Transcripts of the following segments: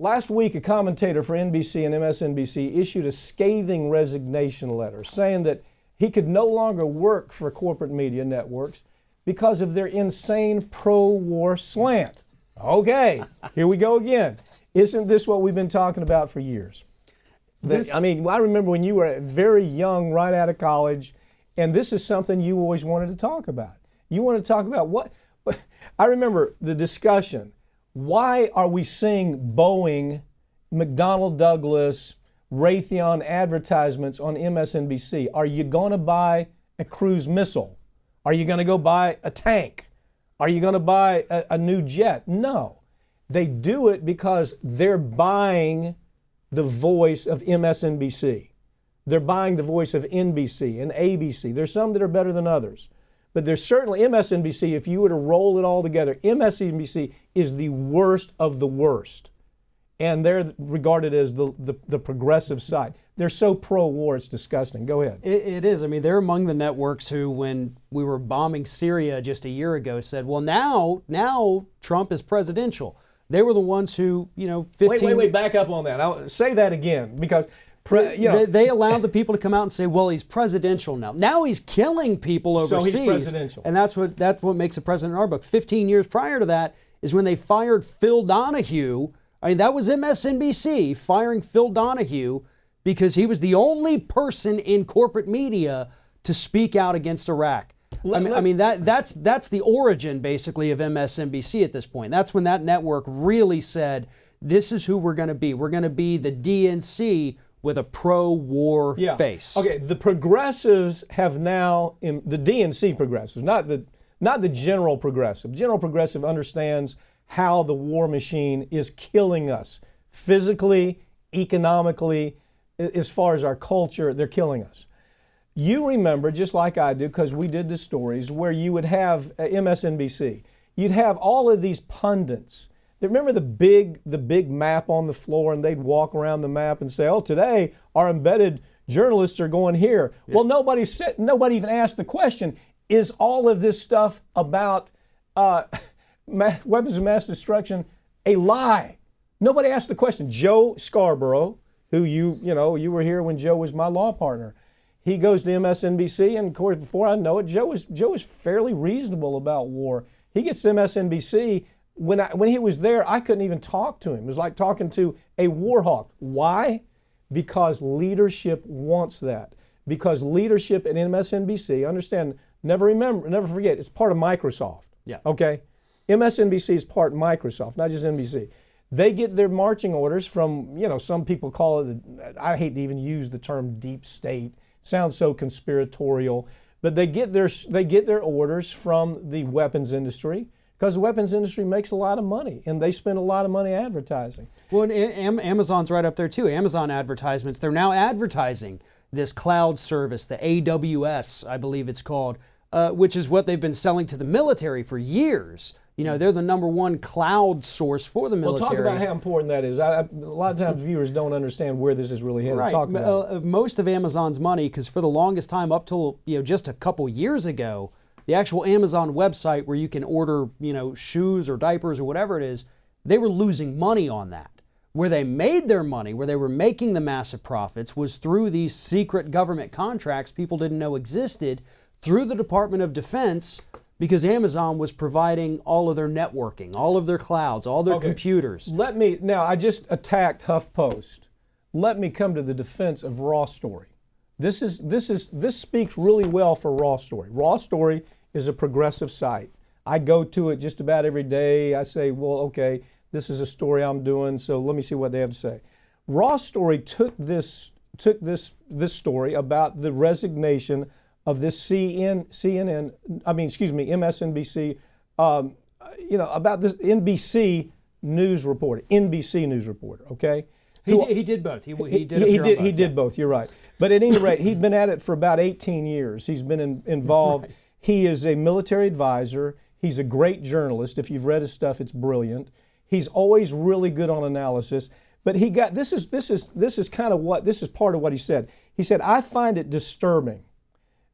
Last week, a commentator for NBC and MSNBC issued a scathing resignation letter saying that he could no longer work for corporate media networks because of their insane pro-war slant. Okay, here we go again. Isn't this what we've been talking about for years? I remember when you were very young, right out of college, and this is something you always wanted to talk about. You want to talk about what? I remember the discussion. Why are we seeing Boeing, McDonnell Douglas, Raytheon advertisements on MSNBC? Are you going to buy a cruise missile? Are you going to go buy a tank? Are you going to buy a new jet? No. They do it because they're buying the voice of MSNBC. They're buying the voice of NBC and ABC. There's some that are better than others. But there's certainly MSNBC, if you were to roll it all together, MSNBC is the worst of the worst. And they're regarded as the progressive side. They're so pro-war, it's disgusting. Go ahead. It is. I mean, they're among the networks who, when we were bombing Syria just a year ago, said, well, now Trump is presidential. They were the ones who, 15... Wait, back up on that. I'll say that again, because... They allowed the people to come out and say, well, he's presidential now. Now he's killing people overseas. So he's presidential. And that's what makes a president in our book. 15 years prior to that is when they fired Phil Donahue. I mean, that was MSNBC firing Phil Donahue because he was the only person in corporate media to speak out against Iraq. That's the origin, basically, of MSNBC at this point. That's when that network really said, this is who we're going to be. We're going to be the DNC with a pro-war face. Okay, the progressives have now, the DNC progressives, not the general progressive. General progressive understands how the war machine is killing us physically, economically, as far as our culture, they're killing us. You remember, just like I do, because we did the stories, where you would have MSNBC. You'd have all of these pundits. Remember the big map on the floor, and they'd walk around the map and say, oh, today our embedded journalists are going here. Yeah. Well, nobody even asked the question, is all of this stuff about weapons of mass destruction a lie? Nobody asked the question. Joe Scarborough, who you were here when Joe was my law partner, he goes to MSNBC, and of course, before I know it, Joe was fairly reasonable about war. He gets to MSNBC. When he was there, I couldn't even talk to him. It was like talking to a war hawk. Why? Because leadership wants that. Because leadership at MSNBC, understand, never forget, it's part of Microsoft. Yeah. Okay? MSNBC is part Microsoft, not just NBC. They get their marching orders from, some people call it, I hate to even use the term deep state. It sounds so conspiratorial. But they get their orders from the weapons industry, because the weapons industry makes a lot of money, and they spend a lot of money advertising. Well, and Amazon's right up there too. Amazon advertisements, they're now advertising this cloud service, the AWS, I believe it's called, which is what they've been selling to the military for years. They're the number one cloud source for the military. Well, talk about how important that is. A lot of times viewers don't understand where this is really headed. Right. Talk about most of Amazon's money, because for the longest time, up till just a couple years ago, the actual Amazon website where you can order, shoes or diapers or whatever it is, they were losing money on that. Where they made their money, where they were making the massive profits, was through these secret government contracts people didn't know existed through the Department of Defense, because Amazon was providing all of their networking, all of their clouds, all their computers. Now I just attacked HuffPost. Let me come to the defense of Raw Story. This speaks really well for Raw Story. Raw Story is a progressive site. I go to it just about every day. I say, well, okay, this is a story I'm doing, so let me see what they have to say. Raw Story took this story about the resignation of this MSNBC, about this NBC news reporter, okay? He did both. He did both. You're right. But at any rate, he'd been at it for about 18 years. He's been involved. Right. He is a military advisor. He's a great journalist. If you've read his stuff, it's brilliant. He's always really good on analysis. But this is part of what he said. He said, I find it disturbing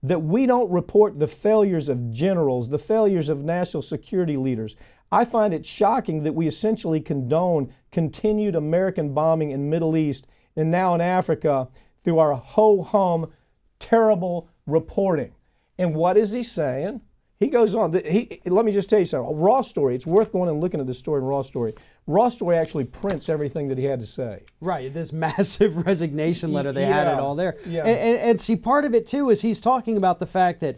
that we don't report the failures of generals, the failures of national security leaders. I find it shocking that we essentially condone continued American bombing in Middle East and now in Africa through our ho-hum, terrible reporting. And what is he saying? He goes on. Let me just tell you something. A Raw Story, it's worth going and looking at this story in Raw Story. Raw Story actually prints everything that he had to say. Right, this massive resignation letter, they had it all there. Yeah. And see, part of it too is he's talking about the fact that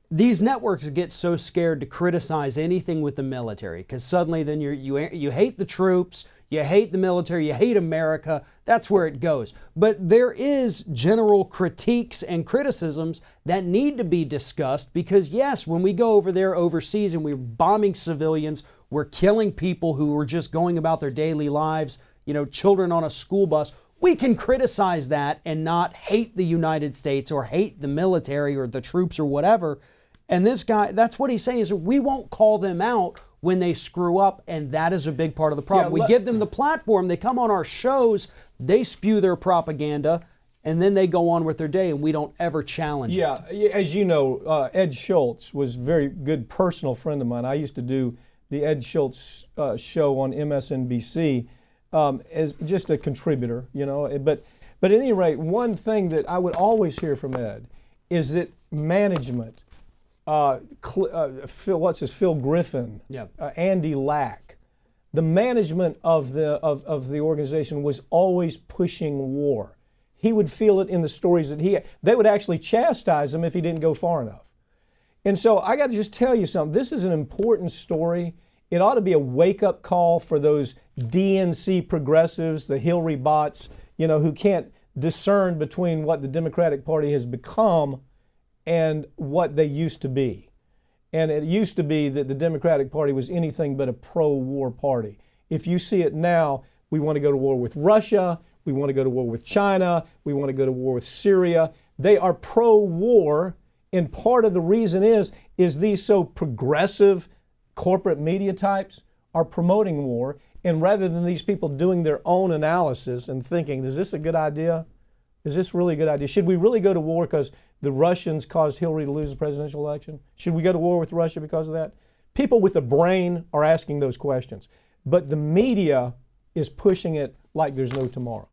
these networks get so scared to criticize anything with the military because suddenly then you hate the troops, you hate the military, you hate America. That's where it goes. But there is general critiques and criticisms that need to be discussed because, yes, when we go over there overseas and we're bombing civilians, we're killing people who are just going about their daily lives, children on a school bus, we can criticize that and not hate the United States or hate the military or the troops or whatever. And this guy, that's what he's saying, is we won't call them out when they screw up, and that is a big part of the problem. We give them the platform, they come on our shows, they spew their propaganda, and then they go on with their day, and we don't ever challenge it. Yeah, as you know, Ed Schultz was a very good personal friend of mine. I used to do the Ed Schultz show on MSNBC as just a contributor, But at any rate, one thing that I would always hear from Ed is that management, Phil Griffin, Andy Lack, the management of the organization was always pushing war. He would feel it in the stories that they would actually chastise him if he didn't go far enough. And so I got to just tell you something. This is an important story. It ought to be a wake-up call for those DNC progressives, the Hillary bots, who can't discern between what the Democratic Party has become and what they used to be. And it used to be that the Democratic Party was anything but a pro-war party. If you see it now, we want to go to war with Russia, we want to go to war with China, we want to go to war with Syria. They are pro-war, and part of the reason is these so progressive corporate media types are promoting war, and rather than these people doing their own analysis and thinking, is this a good idea? Is this really a good idea? Should we really go to war because the Russians caused Hillary to lose the presidential election? Should we go to war with Russia because of that? People with a brain are asking those questions. But the media is pushing it like there's no tomorrow.